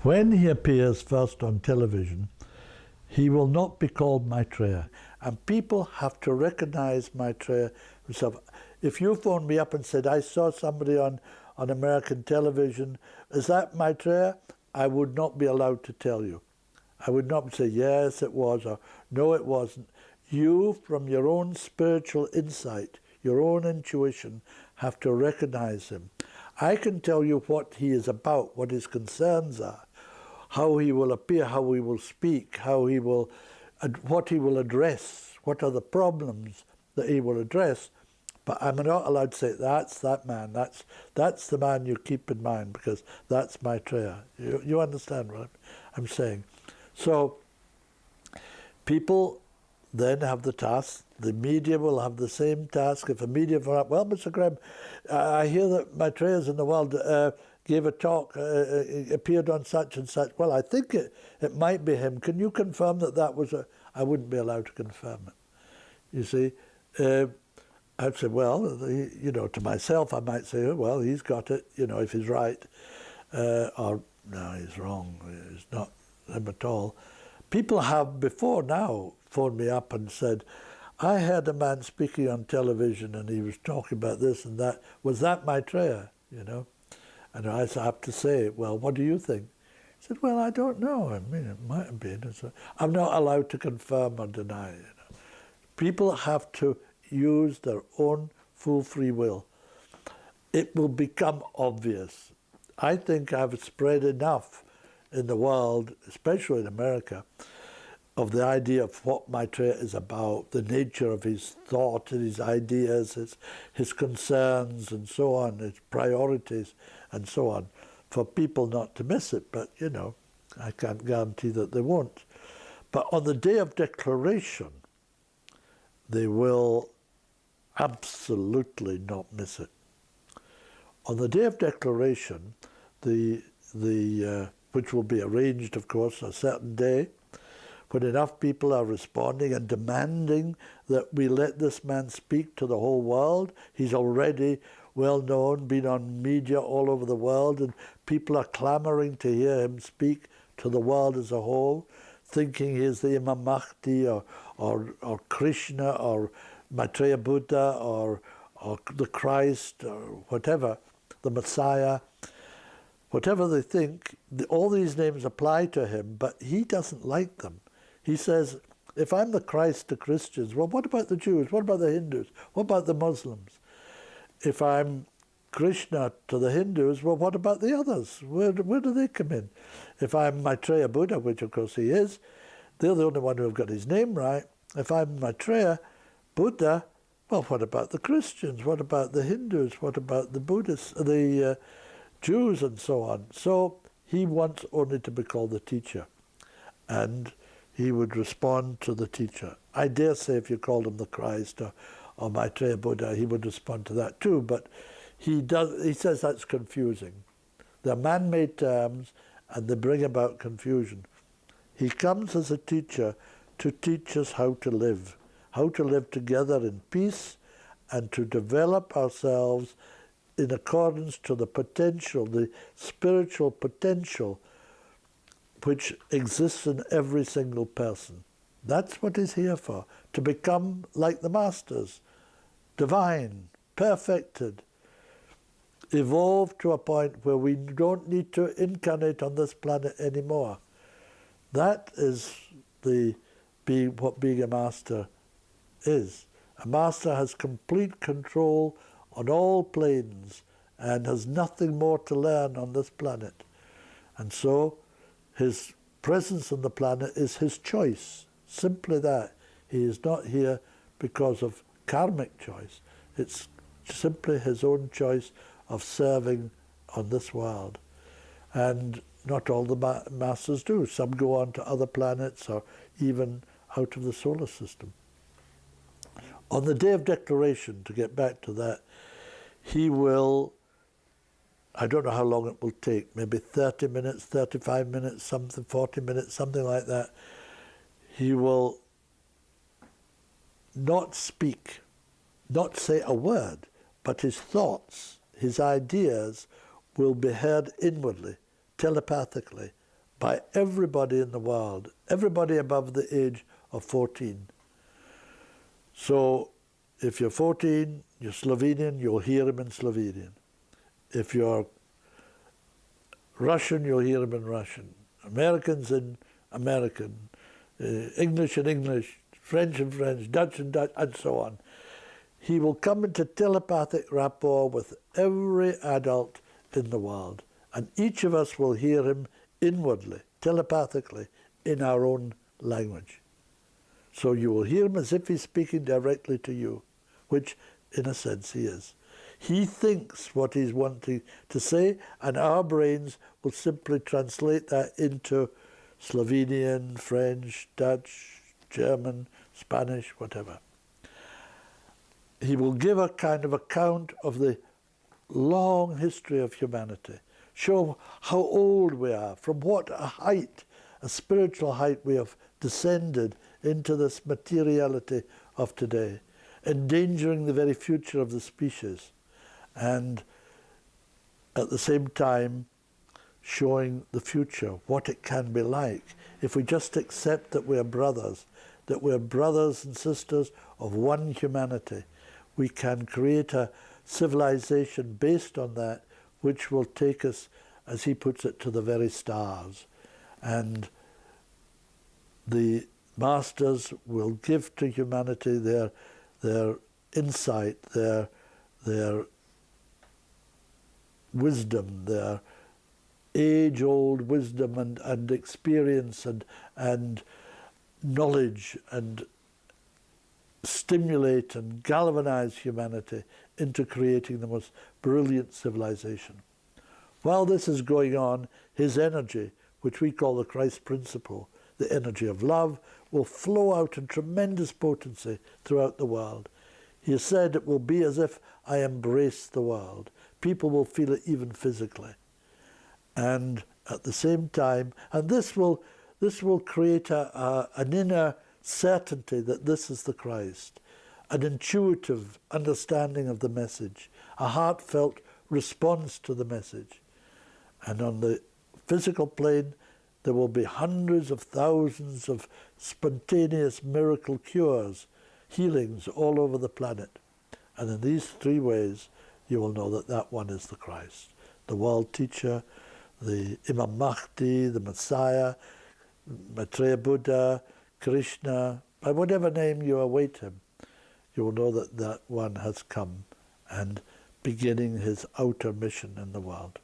When he appears first on television, he will not be called Maitreya. And people have to recognize Maitreya himself. If you phoned me up and said, I saw somebody on American television, is that Maitreya? I would not be allowed to tell you. I would not say, yes, it was, or no, it wasn't. You, from your own spiritual insight, your own intuition, have to recognize him. I can tell you what he is about, what his concerns are, how he will appear, how he will speak, how he will, what he will address, what are the problems that he will address. But I'm not allowed to say, that's that man, that's the man you keep in mind, because that's Maitreya. You understand what I'm saying? So people then have the task, the media will have the same task. If a media, well, Mr. Creme, I hear that Maitreya's in the world gave a talk, appeared on such and such. Well, I think it might be him. Can you confirm that was a... I wouldn't be allowed to confirm it. You see, I'd say, well, you know, to myself, I might say, oh, well, he's got it, you know, if he's right. Or, no, he's wrong. It's not him at all. People have before now phoned me up and said, I heard a man speaking on television and he was talking about this and that. Was that Maitreya, you know? And I have to say, well, what do you think? He said, well, I don't know. I mean, it might have been. So I'm not allowed to confirm or deny. You know? People have to use their own full free will. It will become obvious. I think I've spread enough in the world, especially in America, of the idea of what Maitreya is about, the nature of his thought and his ideas, his concerns and so on, his priorities and so on, for people not to miss it. But, you know, I can't guarantee that they won't. But on the day of declaration, they will absolutely not miss it. On the day of declaration, which will be arranged, of course, a certain day, when enough people are responding and demanding that we let this man speak to the whole world. He's already well known, been on media all over the world, and people are clamoring to hear him speak to the world as a whole, thinking he's the Imam Mahdi or Krishna or Maitreya Buddha or the Christ or whatever, the Messiah. Whatever they think, all these names apply to him, but he doesn't like them. He says, if I'm the Christ to Christians, well, what about the Jews? What about the Hindus? What about the Muslims? If I'm Krishna to the Hindus, well, what about the others? Where do they come in? If I'm Maitreya Buddha, which of course he is, they're the only one who have got his name right. If I'm Maitreya Buddha, well, what about the Christians? What about the Hindus? What about the Buddhists, the Jews and so on? So he wants only to be called the teacher. And he would respond to the teacher. I dare say if you called him the Christ or Maitreya Buddha, he would respond to that too, but he says that's confusing. They're man-made terms and they bring about confusion. He comes as a teacher to teach us how to live together in peace and to develop ourselves in accordance to the potential, the spiritual potential which exists in every single person. That's what he's here for, to become like the masters, divine, perfected, evolved to a point where we don't need to incarnate on this planet anymore. That is what being a master is. A master has complete control on all planes and has nothing more to learn on this planet. And so his presence on the planet is his choice, simply that. He is not here because of karmic choice. It's simply his own choice of serving on this world. And not all the masters do. Some go on to other planets or even out of the solar system. On the day of declaration, to get back to that, he will, I don't know how long it will take, maybe 30 minutes, 35 minutes, something, 40 minutes, something like that. He will not speak, not say a word, but his thoughts, his ideas will be heard inwardly, telepathically, by everybody in the world, everybody above the age of 14. So if you're 14, you're Slovenian, you'll hear him in Slovenian. If you're Russian, you'll hear him in Russian. Americans in American, English in English, French in French, Dutch in Dutch, and so on. He will come into telepathic rapport with every adult in the world, and each of us will hear him inwardly, telepathically, in our own language. So you will hear him as if he's speaking directly to you, which in a sense he is. He thinks what he's wanting to say, and our brains will simply translate that into Slovenian, French, Dutch, German, Spanish, whatever. He will give a kind of account of the long history of humanity, show how old we are, from what a height, a spiritual height, we have descended into this materiality of today, endangering the very future of the species, and at the same time showing the future, what it can be like if we just accept that we're brothers and sisters of one humanity. We can create a civilization based on that, which will take us, as he puts it, to the very stars. And the masters will give to humanity their insight, their wisdom, their age-old wisdom and experience and knowledge, and stimulate and galvanize humanity into creating the most brilliant civilization. While this is going on, his energy, which we call the Christ principle, the energy of love, will flow out in tremendous potency throughout the world. He has said it will be as if I embrace the world. People will feel it even physically. And at the same time, and this will create an inner certainty that this is the Christ, an intuitive understanding of the message, a heartfelt response to the message. And on the physical plane, there will be hundreds of thousands of spontaneous miracle cures, healings all over the planet. And in these three ways, you will know that that one is the Christ, the world teacher, the Imam Mahdi, the Messiah, Maitreya Buddha, Krishna. By whatever name you await him, you will know that that one has come and beginning his outer mission in the world.